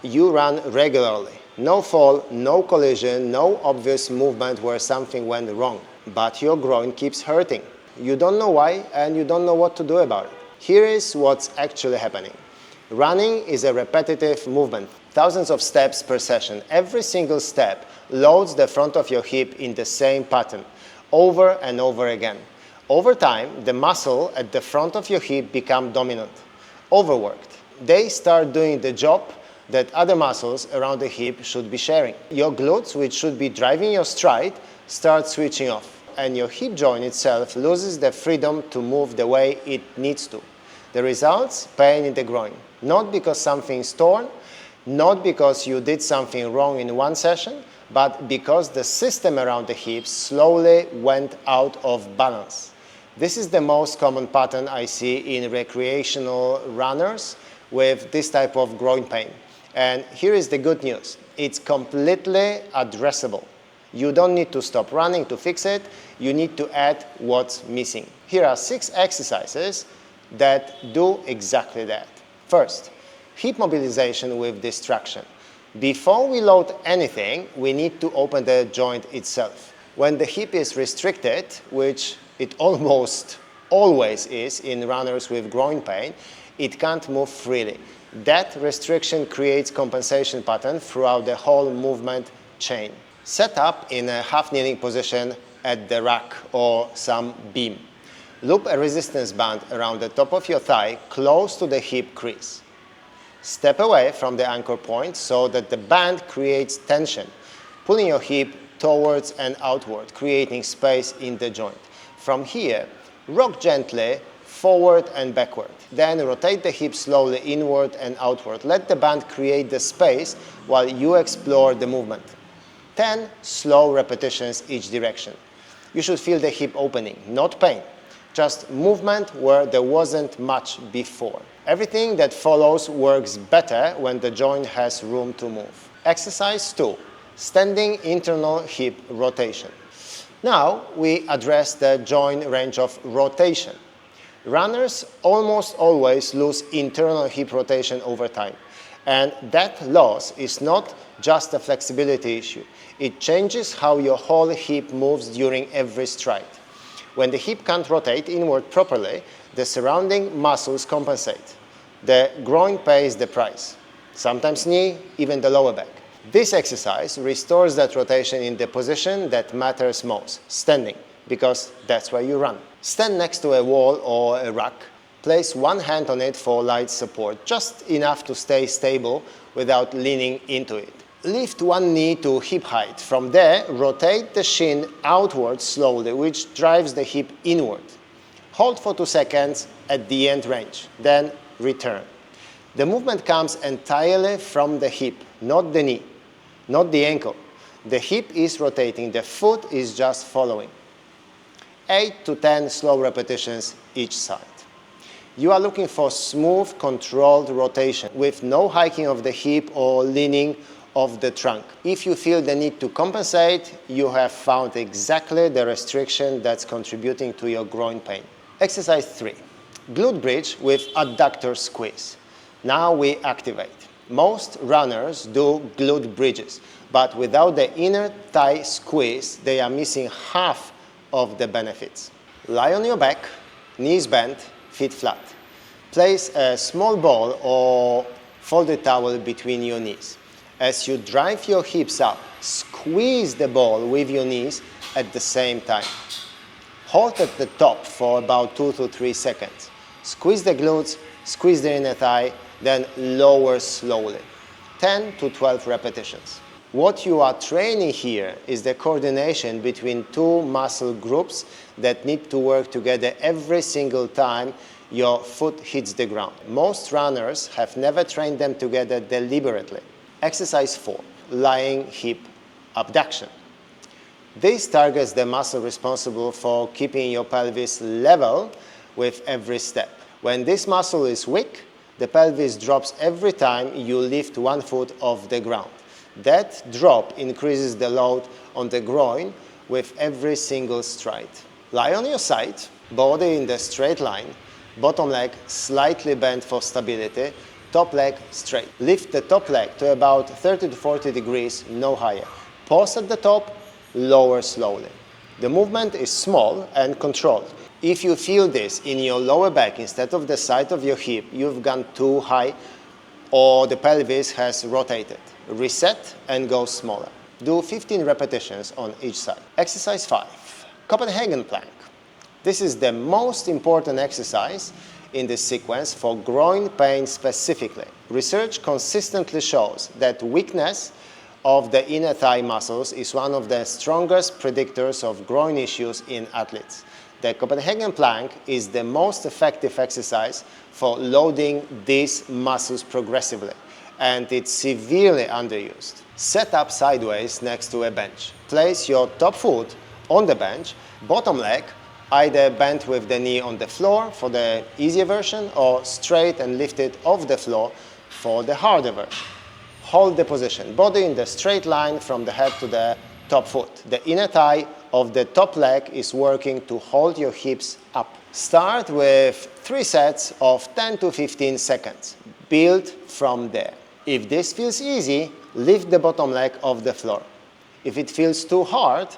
You run regularly. No fall, no collision, no obvious movement where something went wrong. But your groin keeps hurting. You don't know why and you don't know what to do about it. Here is what's actually happening. Running is a repetitive movement. Thousands of steps per session. Every single step loads the front of your hip in the same pattern, over and over again. Over time, the muscle at the front of your hip becomes dominant, overworked. They start doing the job that other muscles around the hip should be sharing. Your glutes, which should be driving your stride, start switching off, and your hip joint itself loses the freedom to move the way it needs to. The results? Pain in the groin. Not because something is torn, not because you did something wrong in one session, but because the system around the hips slowly went out of balance. This is the most common pattern I see in recreational runners with this type of groin pain. And here is the good news. It's completely addressable. You don't need to stop running to fix it. You need to add what's missing. Here are 6 exercises that do exactly that. First, hip mobilization with distraction. Before we load anything, we need to open the joint itself. When the hip is restricted, which it almost always is in runners with groin pain, it can't move freely. That restriction creates compensation pattern throughout the whole movement chain. Set up in a half-kneeling position at the rack or some beam. Loop a resistance band around the top of your thigh close to the hip crease. Step away from the anchor point so that the band creates tension, pulling your hip towards and outward, creating space in the joint. From here, rock gently forward and backward. Then rotate the hip slowly inward and outward. Let the band create the space while you explore the movement. 10 slow repetitions each direction. You should feel the hip opening, not pain. Just movement where there wasn't much before. Everything that follows works better when the joint has room to move. Exercise 2. Standing internal hip rotation. Now we address the joint range of rotation. Runners almost always lose internal hip rotation over time. And that loss is not just a flexibility issue. It changes how your whole hip moves during every stride. When the hip can't rotate inward properly, the surrounding muscles compensate. The groin pays the price. Sometimes knee, even the lower back. This exercise restores that rotation in the position that matters most, standing, because that's where you run. Stand next to a wall or a rack. Place one hand on it for light support, just enough to stay stable without leaning into it. Lift one knee to hip height. From there, rotate the shin outward slowly, which drives the hip inward. Hold for 2 seconds at the end range, then return. The movement comes entirely from the hip, not the knee, not the ankle. The hip is rotating, the foot is just following. 8 to 10 slow repetitions each side. You are looking for smooth, controlled rotation with no hiking of the hip or leaning of the trunk. If you feel the need to compensate, you have found exactly the restriction that's contributing to your groin pain. Exercise 3. Glute bridge with adductor squeeze. Now we activate. Most runners do glute bridges, but without the inner thigh squeeze, they are missing half of the benefits. Lie on your back, knees bent, feet flat. Place a small ball or folded towel between your knees. As you drive your hips up, squeeze the ball with your knees at the same time. Hold at the top for about 2 to 3 seconds. Squeeze the glutes, squeeze the inner thigh, then lower slowly. 10 to 12 repetitions. What you are training here is the coordination between 2 muscle groups that need to work together every single time your foot hits the ground. Most runners have never trained them together deliberately. Exercise 4, lying hip abduction. This targets the muscle responsible for keeping your pelvis level with every step. When this muscle is weak, the pelvis drops every time you lift one foot off the ground. That drop increases the load on the groin with every single stride. Lie on your side, body in the straight line, bottom leg slightly bent for stability, top leg straight. Lift the top leg to about 30 to 40 degrees, no higher. Pause at the top, lower slowly. The movement is small and controlled. If you feel this in your lower back instead of the side of your hip, you've gone too high or the pelvis has rotated. Reset and go smaller. Do 15 repetitions on each side. Exercise 5, Copenhagen plank. This is the most important exercise in this sequence for groin pain specifically. Research consistently shows that weakness of the inner thigh muscles is one of the strongest predictors of groin issues in athletes. The Copenhagen plank is the most effective exercise for loading these muscles progressively, and it's severely underused. Set up sideways next to a bench. Place your top foot on the bench, bottom leg either bent with the knee on the floor for the easier version or straight and lifted off the floor for the harder version. Hold the position, body in the straight line from the head to the top foot. The inner thigh of the top leg is working to hold your hips up. Start with 3 sets of 10 to 15 seconds. Build from there. If this feels easy, lift the bottom leg off the floor. If it feels too hard,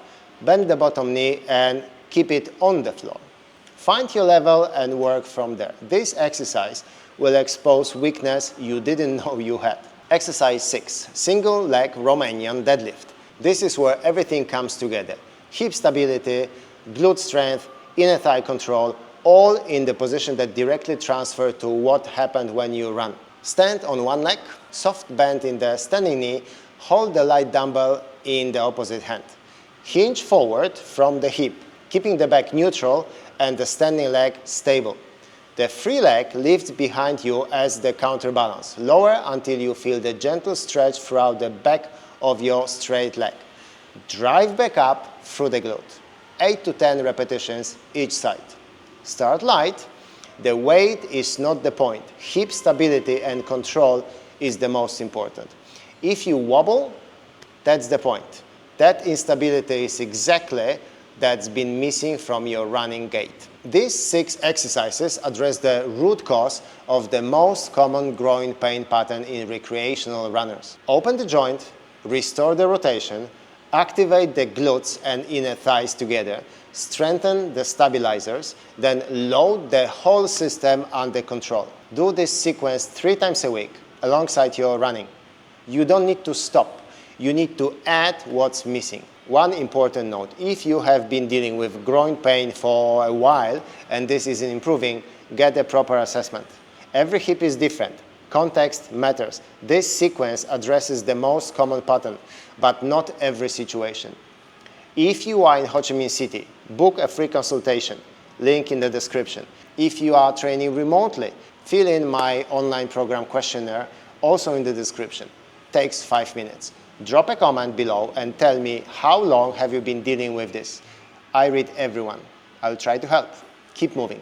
bend the bottom knee and keep it on the floor. Find your level and work from there. This exercise will expose weakness you didn't know you had. Exercise 6, single leg Romanian deadlift. This is where everything comes together. Hip stability, glute strength, inner thigh control, all in the position that directly transfer to what happened when you run. Stand on one leg, soft bend in the standing knee, hold the light dumbbell in the opposite hand. Hinge forward from the hip, keeping the back neutral and the standing leg stable. The free leg lifts behind you as the counterbalance. Lower until you feel the gentle stretch throughout the back of your straight leg. Drive back up through the glute. 8 to 10 repetitions each side. Start light. The weight is not the point. Hip stability and control is the most important. If you wobble, that's the point. That instability is exactly that's been missing from your running gait. These 6 exercises address the root cause of the most common groin pain pattern in recreational runners. Open the joint, restore the rotation, activate the glutes and inner thighs together, strengthen the stabilizers, then load the whole system under control. Do this sequence 3 times a week alongside your running. You don't need to stop. You need to add what's missing. One important note, if you have been dealing with groin pain for a while and this isn't improving, get a proper assessment. Every hip is different. Context matters. This sequence addresses the most common pattern, but not every situation. If you are in Ho Chi Minh City, book a free consultation, link in the description. If you are training remotely, fill in my online program questionnaire, also in the description. Takes 5 minutes. Drop a comment below and tell me how long have you been dealing with this. I read everyone. I'll try to help. Keep moving.